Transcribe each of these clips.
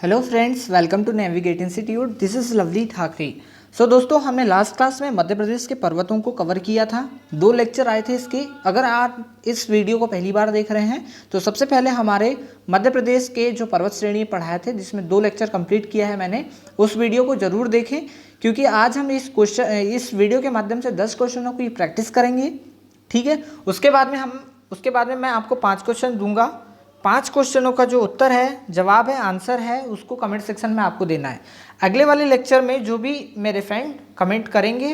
Hello friends, welcome to Navigate Institute. This is Lovely Thackeray. So दोस्तों, हमने last class में मध्य प्रदेश के पर्वतों को कवर किया था। 2 लेक्चर आए थे इसके। अगर आप इस वीडियो को पहली बार देख रहे हैं तो सबसे पहले हमारे मध्य प्रदेश के जो पर्वत श्रेणी पढ़ाए थे, जिसमें 2 लेक्चर कंप्लीट किया है मैंने, उस वीडियो को ज़रूर देखें, क्योंकि आज हम इस वीडियो के माध्यम से 10 क्वेश्चनों की प्रैक्टिस करेंगे। ठीक है। उसके बाद में मैं आपको 5 क्वेश्चन दूंगा। 5 क्वेश्चनों का जो उत्तर है, जवाब है, आंसर है, उसको कमेंट सेक्शन में आपको देना है। अगले वाले लेक्चर में जो भी मेरे फ्रेंड कमेंट करेंगे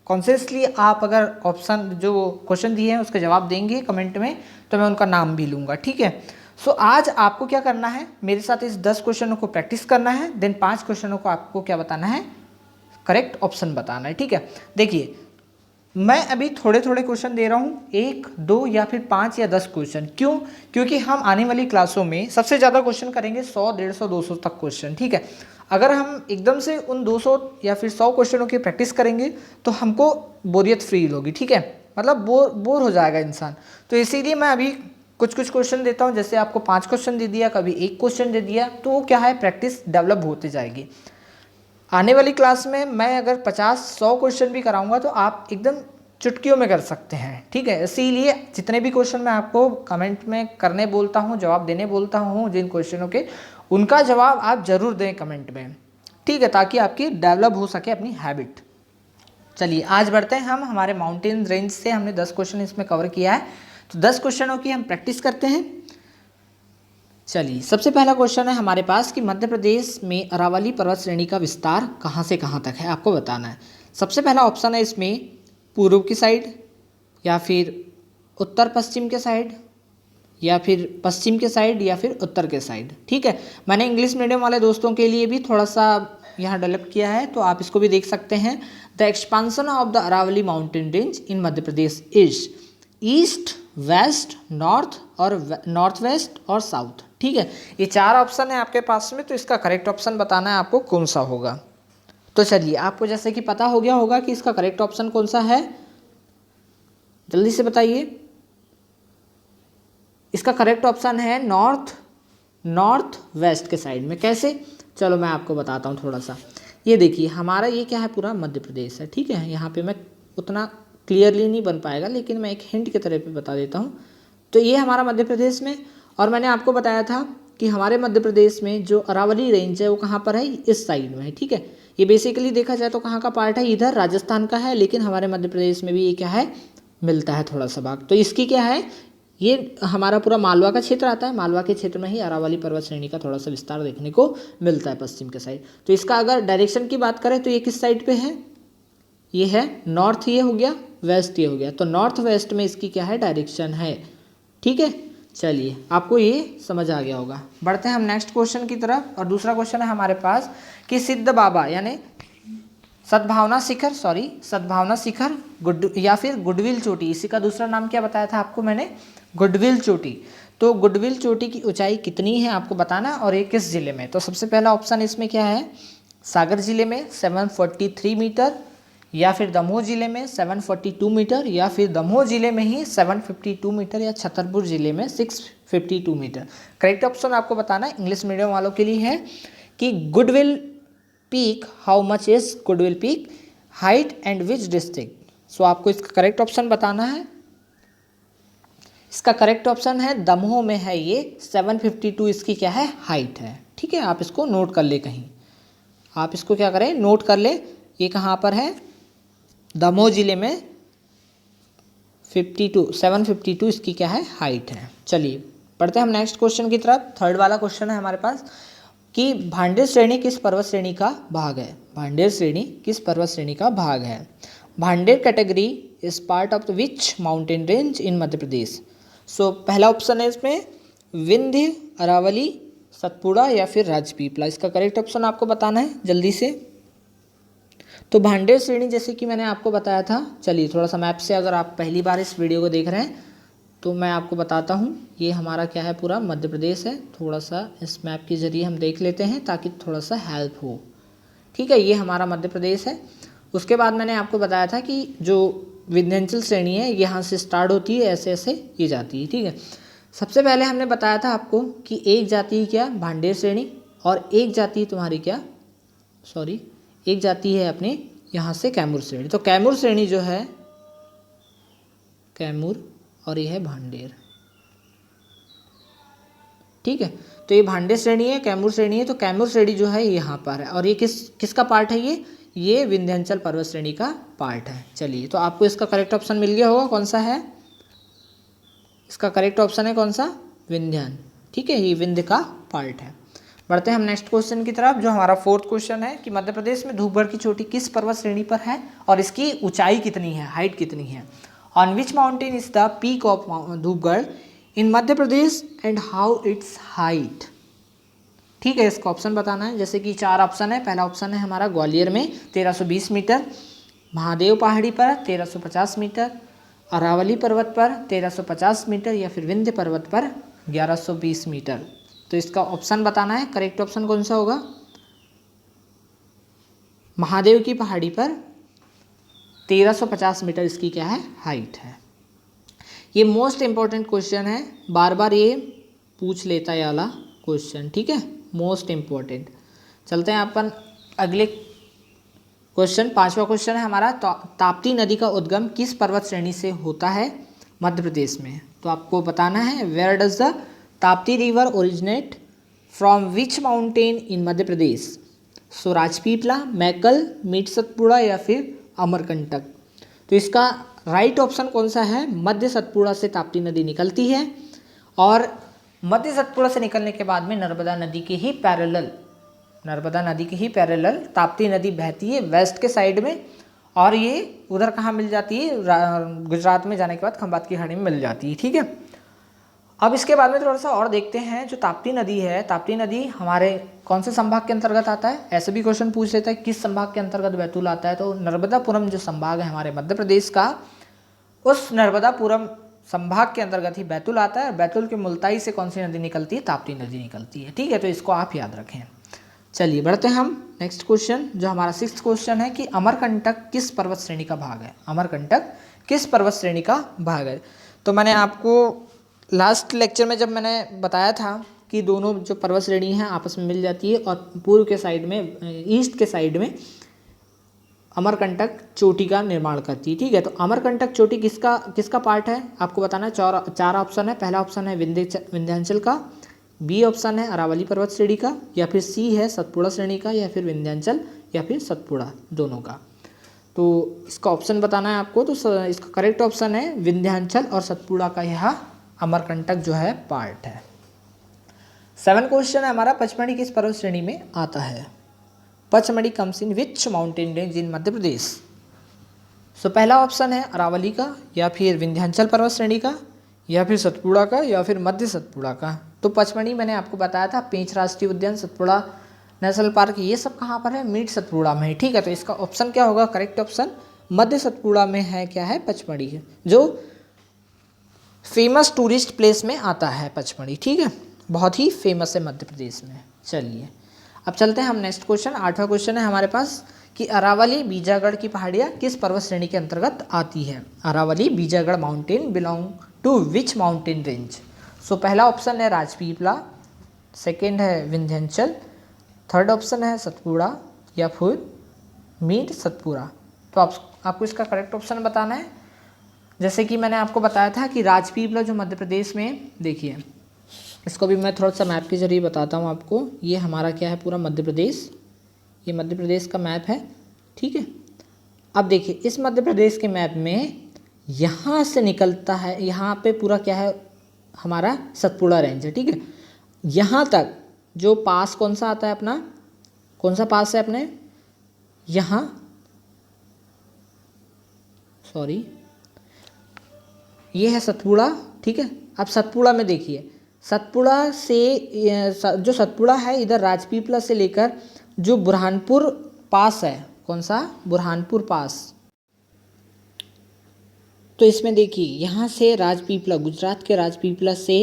कॉन्शियसली, आप अगर ऑप्शन जो क्वेश्चन दिए हैं उसके जवाब देंगे कमेंट में, तो मैं उनका नाम भी लूँगा। ठीक है। सो आज आपको क्या करना है, मेरे साथ इस 10 क्वेश्चनों को प्रैक्टिस करना है। देन 5 क्वेश्चनों को आपको क्या बताना है, करेक्ट ऑप्शन बताना है। ठीक है। देखिए, मैं अभी थोड़े थोड़े क्वेश्चन दे रहा हूँ, 1, 2 या फिर 5 या 10 क्वेश्चन। क्यों? क्योंकि हम आने वाली क्लासों में सबसे ज़्यादा क्वेश्चन करेंगे 100, 150, 200 तक क्वेश्चन। ठीक है। अगर हम एकदम से उन 200 या फिर 100 क्वेश्चनों की प्रैक्टिस करेंगे तो हमको बोरियत फील होगी। ठीक है। मतलब बोर हो जाएगा इंसान। तो इसीलिए मैं अभी कुछ क्वेश्चन देता हूँ। जैसे आपको 5 क्वेश्चन दे दिया, कभी 1 क्वेश्चन दे दिया, तो वो क्या है, प्रैक्टिस डेवलप होती जाएगी। आने वाली क्लास में मैं अगर 50-100 क्वेश्चन भी कराऊंगा तो आप एकदम चुटकियों में कर सकते हैं। ठीक है। इसीलिए जितने भी क्वेश्चन मैं आपको कमेंट में करने बोलता हूं, जवाब देने बोलता हूं जिन क्वेश्चनों के, उनका जवाब आप जरूर दें कमेंट में। ठीक है, ताकि आपकी डेवलप हो सके अपनी हैबिट। चलिए आज बढ़ते हैं हम हमारे माउंटेन रेंज से। हमने 10 क्वेश्चन इसमें कवर किया है, तो 10 क्वेश्चनों की हम प्रैक्टिस करते हैं। चलिए, सबसे पहला क्वेश्चन है हमारे पास कि मध्य प्रदेश में अरावली पर्वत श्रेणी का विस्तार कहाँ से कहाँ तक है, आपको बताना है। सबसे पहला ऑप्शन है इसमें पूर्व की साइड, या फिर उत्तर पश्चिम के साइड, या फिर पश्चिम के साइड, या फिर उत्तर के साइड। ठीक है। मैंने इंग्लिश मीडियम वाले दोस्तों के लिए भी थोड़ा सा यहाँ डेवलप किया है, तो आप इसको भी देख सकते हैं। The expansion of the Aravalli mountain range in Madhya Pradesh is east, west, north और नॉर्थ वेस्ट और साउथ। ठीक है। ये 4 ऑप्शन है आपके पास में, तो इसका करेक्ट ऑप्शन बताना है आपको कौन सा होगा। तो चलिए, आपको जैसे कि पता हो गया होगा कि इसका करेक्ट ऑप्शन कौन सा है, जल्दी से बताइए। इसका करेक्ट ऑप्शन है नॉर्थ वेस्ट के साइड में। कैसे? चलो मैं आपको बताता हूँ थोड़ा सा। ये देखिए, हमारा ये क्या है, पूरा मध्य प्रदेश है। ठीक है। यहाँ पे मैं उतना क्लियरली नहीं बन पाएगा, लेकिन मैं एक हिंट के तरह पे बता देता हूँ। तो ये हमारा मध्य प्रदेश में, और मैंने आपको बताया था कि हमारे मध्य प्रदेश में जो अरावली रेंज है वो कहाँ पर है, इस साइड में है। ठीक है। ये बेसिकली देखा जाए तो कहाँ का पार्ट है, इधर राजस्थान का है, लेकिन हमारे मध्य प्रदेश में भी ये क्या है, मिलता है थोड़ा सा भाग। तो इसकी क्या है, ये हमारा पूरा मालवा का क्षेत्र आता है। मालवा के क्षेत्र में ही अरावली पर्वत श्रेणी का थोड़ा सा विस्तार देखने को मिलता है, पश्चिम के साइड। तो इसका अगर डायरेक्शन की बात करें तो ये किस साइड पे है, ये है नॉर्थ, ये हो गया, वेस्ट ये हो गया। तो नॉर्थ वेस्ट में इसकी क्या है, डायरेक्शन है। ठीक है। चलिए, आपको ये समझ आ गया होगा। बढ़ते हैं हम नेक्स्ट क्वेश्चन की तरफ। और दूसरा क्वेश्चन है हमारे पास कि सिद्ध बाबा यानी सद्भावना शिखर या फिर गुडविल चोटी, इसी का दूसरा नाम क्या बताया था आपको मैंने, गुडविल चोटी। तो गुडविल चोटी की ऊंचाई कितनी है आपको बताना, और ये किस जिले में। तो सबसे पहला ऑप्शन इसमें क्या है, सागर जिले में 743 मीटर, या फिर दमोह जिले में 742 मीटर, या फिर दमोह जिले में ही 752 मीटर, या छतरपुर जिले में 652 मीटर। करेक्ट ऑप्शन आपको बताना है, इंग्लिश मीडियम वालों के लिए है कि Goodwill Peak, how much is Goodwill Peak height and which district. So आपको इसका करेक्ट ऑप्शन बताना है। इसका करेक्ट ऑप्शन है दमोह में है ये, 752 इसकी क्या है, हाइट है। ठीक है। आप इसको नोट कर ले, कहीं आप इसको क्या करें, नोट कर ले। ये कहाँ पर है, दमोह जिले में 752 इसकी क्या है, हाइट है। चलिए पढ़ते हैं हम नेक्स्ट क्वेश्चन की तरफ। थर्ड वाला क्वेश्चन है हमारे पास कि भांडेर श्रेणी किस पर्वत श्रेणी का भाग है। भांडेर श्रेणी किस पर्वत श्रेणी का भाग है। Bhander category is part of the which mountain range in Madhya Pradesh. So पहला ऑप्शन है इसमें विंध्य, अरावली, सतपुड़ा या फिर राजपीपला। इसका करेक्ट ऑप्शन आपको बताना है जल्दी से। तो भांडेर श्रेणी जैसे कि मैंने आपको बताया था, चलिए थोड़ा सा मैप से, अगर आप पहली बार इस वीडियो को देख रहे हैं तो मैं आपको बताता हूँ। ये हमारा क्या है, पूरा मध्य प्रदेश है। थोड़ा सा इस मैप के ज़रिए हम देख लेते हैं ताकि थोड़ा सा हेल्प हो। ठीक है। ये हमारा मध्य प्रदेश है। उसके बाद मैंने आपको बताया था कि जो विंध्यांचल श्रेणी है यहाँ से स्टार्ट होती है, ऐसे ऐसे ये जाती है। ठीक है। सबसे पहले हमने बताया था आपको कि एक जाती है क्या, भांडेर श्रेणी, और एक जाति तुम्हारी क्या, सॉरी, एक जाति है अपने यहाँ से कैमूर श्रेणी। तो कैमूर श्रेणी जो है कैमूर और ये है भांडेर, ठीक है। तो ये भांडेर श्रेणी है, कैमूर श्रेणी है, तो कैमूर श्रेणी जो है यहाँ पर है। और ये किसका पार्ट है, ये विंध्याचल पर्वत श्रेणी का पार्ट है। चलिए, तो आपको इसका करेक्ट ऑप्शन मिल गया होगा, कौन सा है इसका करेक्ट ऑप्शन है, कौन सा, विंध्यान, ठीक है, ये विंध्य का पार्ट है। बढ़ते हैं हम नेक्स्ट क्वेश्चन की तरफ, जो हमारा 4th क्वेश्चन है कि मध्य प्रदेश में धूपगढ़ की चोटी किस पर्वत श्रेणी पर है और इसकी ऊंचाई कितनी है, हाइट कितनी है। On which mountain is the peak of Dhupgarh in Madhya Pradesh and how it's height, ठीक है। इसका ऑप्शन बताना है। जैसे कि 4 ऑप्शन है। पहला ऑप्शन है हमारा ग्वालियर में 1320 मीटर, महादेव पहाड़ी पर 1350 मीटर, अरावली पर्वत पर 1350 मीटर, या फिर विंध्य पर्वत पर 1120 मीटर। तो इसका ऑप्शन बताना है, करेक्ट ऑप्शन कौन सा होगा, महादेव की पहाड़ी पर 1350 मीटर इसकी क्या है, हाइट है। ये मोस्ट इंपॉर्टेंट क्वेश्चन है, बार बार ये पूछ लेता है वाला क्वेश्चन, ठीक है, मोस्ट इंपॉर्टेंट। चलते हैं अपन अगले क्वेश्चन। 5वां क्वेश्चन है हमारा, ताप्ती नदी का उद्गम किस पर्वत श्रेणी से होता है मध्य प्रदेश में। तो आपको बताना है, where does the Tapti river originate from which mountain in Madhya Pradesh. So Rajpipla, Maikal, मीट सतपुड़ा या फिर अमरकंटक। तो इसका राइट ऑप्शन कौन सा है, मध्य सतपुड़ा से ताप्ती नदी निकलती है और मध्य सतपुड़ा से निकलने के बाद में नर्मदा नदी के ही पैरेलल ताप्ती नदी बहती है वेस्ट के साइड में, और ये उधर कहाँ मिल जाती है, गुजरात में जाने के बाद खंभात की खाड़ी में मिल जाती है, ठीक है। अब इसके बाद में थोड़ा सा और देखते हैं, जो ताप्ती नदी है, ताप्ती नदी हमारे कौन से संभाग के अंतर्गत आता है। ऐसे भी क्वेश्चन पूछ लेता है किस संभाग के अंतर्गत बैतूल आता है। तो नर्मदापुरम जो संभाग है हमारे मध्य प्रदेश का, उस नर्मदापुरम संभाग के अंतर्गत ही बैतूल आता है। बैतूल के मुल्ताई से कौन सी नदी निकलती है, ताप्ती नदी निकलती है, ठीक है। तो इसको आप याद रखें। चलिए बढ़ते हैं हम नेक्स्ट क्वेश्चन, जो हमारा 6th क्वेश्चन है कि अमरकंटक किस पर्वत श्रेणी का भाग है। अमरकंटक किस पर्वत श्रेणी का भाग है। तो मैंने आपको लास्ट लेक्चर में जब मैंने बताया था कि दोनों जो पर्वत श्रेणी हैं आपस में मिल जाती है, और पूर्व के साइड में, ईस्ट के साइड में अमरकंटक चोटी का निर्माण करती है, ठीक है। तो अमरकंटक चोटी किसका पार्ट है आपको बताना है। 4 ऑप्शन है। पहला ऑप्शन है विंध्याचल का, बी ऑप्शन है अरावली पर्वत श्रेणी का, या फिर सी है सतपुड़ा श्रेणी का, या फिर विंध्याचल या फिर सतपुड़ा, दोनों का। तो इसका ऑप्शन बताना है आपको। तो इसका करेक्ट ऑप्शन है विंध्याचल और सतपुड़ा का यह अमरकंटक जो है पार्ट है। 7 क्वेश्चन है हमारा, पचमढ़ी किस पर्वत श्रेणी में आता है। Pachmarhi comes in which mountain range in Madhya Pradesh. So पहला ऑप्शन है अरावली का, या फिर विंध्याचल पर्वत श्रेणी का, या फिर सतपुड़ा का, या फिर मध्य सतपुड़ा का। तो पचमढ़ी मैंने आपको बताया था, पेंच राष्ट्रीय उद्यान, सतपुड़ा नेशनल पार्क, ये सब कहाँ पर है, मीट सतपुड़ा में है, ठीक है। तो इसका ऑप्शन क्या होगा, करेक्ट ऑप्शन मध्य सतपुड़ा में है, क्या है, पचमढ़ी है, जो फेमस टूरिस्ट प्लेस में आता है पचमढ़ी, ठीक है, बहुत ही फेमस है मध्य प्रदेश में। चलिए अब चलते हैं हम नेक्स्ट क्वेश्चन। 8वां क्वेश्चन है हमारे पास कि अरावली बीजागढ़ की पहाड़ियाँ किस पर्वत श्रेणी के अंतर्गत आती है। Aravalli Bijagarh mountain belong to which mountain range. So पहला ऑप्शन है राजपीपला, सेकेंड है विंध्याचल, थर्ड ऑप्शन है सतपुड़ा, या फिर मीट सतपुड़ा। तो आपको इसका करेक्ट ऑप्शन बताना है। जैसे कि मैंने आपको बताया था कि राजपीपला जो मध्य प्रदेश में, देखिए इसको भी मैं थोड़ा सा मैप के जरिए बताता हूँ आपको। ये हमारा क्या है, पूरा मध्य प्रदेश, ये मध्य प्रदेश का मैप है, ठीक है। अब देखिए इस मध्य प्रदेश के मैप में यहाँ से निकलता है, यहाँ पे पूरा क्या है हमारा सतपुड़ा रेंज है, ठीक है। यहाँ तक जो पास कौन सा आता है अपना, कौन सा पास है अपने यहाँ, सॉरी ये है सतपुड़ा, ठीक है। अब सतपुड़ा में देखिए, सतपुड़ा से जो सतपुड़ा है इधर राजपीपला से लेकर जो बुरहानपुर पास है, कौन सा, बुरहानपुर पास। तो इसमें देखिए यहाँ से राजपीपला, गुजरात के राजपीपला से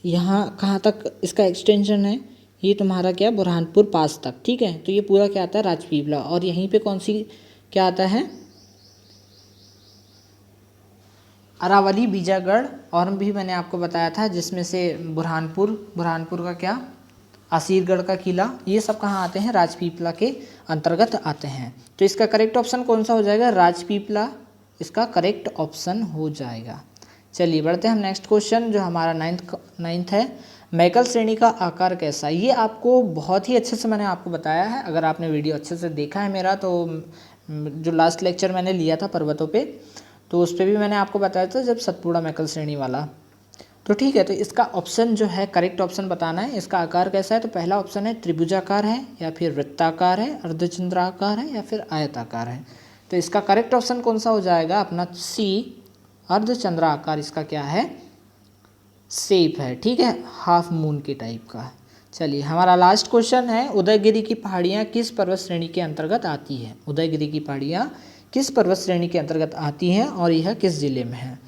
यहाँ कहाँ तक इसका एक्सटेंशन है, ये तुम्हारा क्या, बुरहानपुर पास तक, ठीक है। तो ये पूरा क्या आता है, राजपीपला। और यहीं पे कौन सी क्या आता है, अरावली बीजागढ़, और भी मैंने आपको बताया था, जिसमें से बुरहानपुर का क्या, असीरगढ़ का किला, ये सब कहाँ आते हैं? राजपीपला के अंतर्गत आते हैं। तो इसका करेक्ट ऑप्शन कौन सा हो जाएगा? राजपीपला इसका करेक्ट ऑप्शन हो जाएगा। चलिए बढ़ते हैं हम नेक्स्ट क्वेश्चन, जो हमारा नाइन्थ है। मैकल श्रेणी का आकार कैसा है? ये आपको बहुत ही अच्छे से मैंने आपको बताया है। अगर आपने वीडियो अच्छे से देखा है मेरा, तो जो लास्ट लेक्चर मैंने लिया था पर्वतों पे, तो उस पर भी मैंने आपको बताया था जब सतपुड़ा मैकल श्रेणी वाला। तो ठीक है, तो इसका ऑप्शन जो है करेक्ट ऑप्शन बताना है। इसका आकार कैसा है? तो पहला ऑप्शन है त्रिभुजाकार है, या फिर वृत्ताकार है, अर्धचंद्राकार है, या फिर आयताकार है। तो इसका करेक्ट ऑप्शन कौन सा हो जाएगा? अपना सी, अर्धचंद्राकार इसका क्या है? शेप है। ठीक है, हाफ मून के टाइप का। चलिए हमारा लास्ट क्वेश्चन है, उदयगिरी की पहाड़ियाँ किस पर्वत श्रेणी के अंतर्गत आती है? उदयगिरी की पहाड़ियाँ किस पर्वत श्रेणी के अंतर्गत आती हैं और यह किस जिले में है?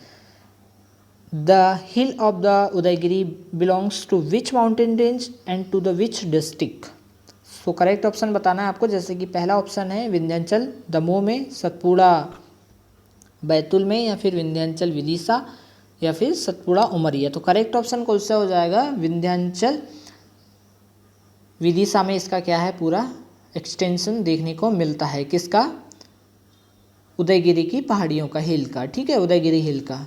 The hill of the Udaygiri belongs to which mountain range and to the which district? So correct option बताना है आपको। जैसे कि पहला ऑप्शन है विंध्याचल दमोह में, सतपुड़ा बैतूल में, या फिर विंध्याचल विदिशा, या फिर सतपुड़ा उमरिया। तो करेक्ट ऑप्शन कौन सा हो जाएगा? विंध्याचल विदिशा में इसका क्या है? पूरा एक्सटेंशन देखने को मिलता है। किसका? उदयगिरी की पहाड़ियों का, हिल का। ठीक है, उदयगिरी हिल का।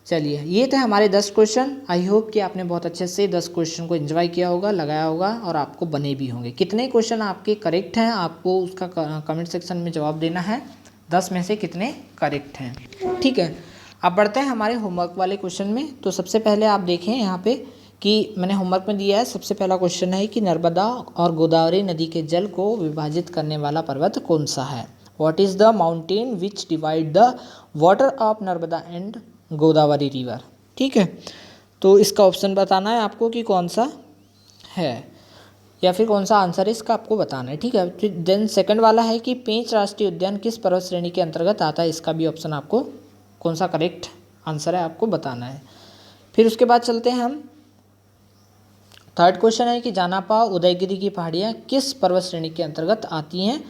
चलिए ये थे हमारे 10 क्वेश्चन। आई होप कि आपने बहुत अच्छे से 10 क्वेश्चन को एंजॉय किया होगा, लगाया होगा, और आपको बने भी होंगे। कितने क्वेश्चन आपके करेक्ट हैं, आपको उसका कमेंट सेक्शन में जवाब देना है। 10 में से कितने करेक्ट हैं। ठीक है, अब बढ़ते हैं हमारे होमवर्क वाले क्वेश्चन में। तो सबसे पहले आप देखें यहाँ पे कि मैंने होमवर्क में दिया है। सबसे पहला क्वेश्चन है कि नर्मदा और गोदावरी नदी के जल को विभाजित करने वाला पर्वत कौन सा है? What is the mountain which divide the water of Narmada and Godavari river? ठीक है, तो इसका ऑप्शन बताना है आपको कि कौन सा है, या फिर कौन सा आंसर है इसका आपको बताना है। ठीक है, फिर देन सेकंड वाला है कि पेंच राष्ट्रीय उद्यान किस पर्वत श्रेणी के अंतर्गत आता है? इसका भी ऑप्शन आपको कौन सा करेक्ट आंसर है आपको बताना है। फिर उसके बाद चलते हैं हम, थर्ड क्वेश्चन है कि जानापा उदयगिरी की पहाड़ियाँ किस पर्वत श्रेणी के अंतर्गत आती हैं?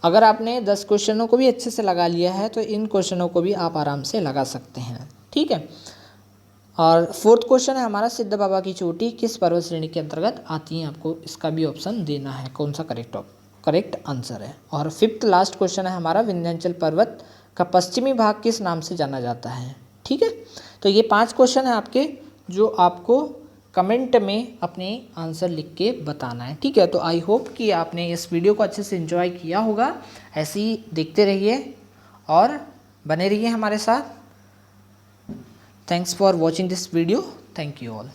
अगर आपने 10 क्वेश्चनों को भी अच्छे से लगा लिया है तो इन क्वेश्चनों को भी आप आराम से लगा सकते हैं। ठीक है, और फोर्थ क्वेश्चन है हमारा, सिद्ध बाबा की चोटी किस पर्वत श्रेणी के अंतर्गत आती हैं? आपको इसका भी ऑप्शन देना है, कौन सा करेक्ट आंसर है। और फिफ्थ लास्ट क्वेश्चन है हमारा, विंध्याचल पर्वत का पश्चिमी भाग किस नाम से जाना जाता है? ठीक है, तो ये 5 क्वेश्चन हैं आपके, जो आपको कमेंट में अपने आंसर लिख के बताना है। ठीक है, तो आई होप कि आपने इस वीडियो को अच्छे से एंजॉय किया होगा। ऐसे ही देखते रहिए और बने रहिए हमारे साथ। Thanks for watching this video. Thank you all.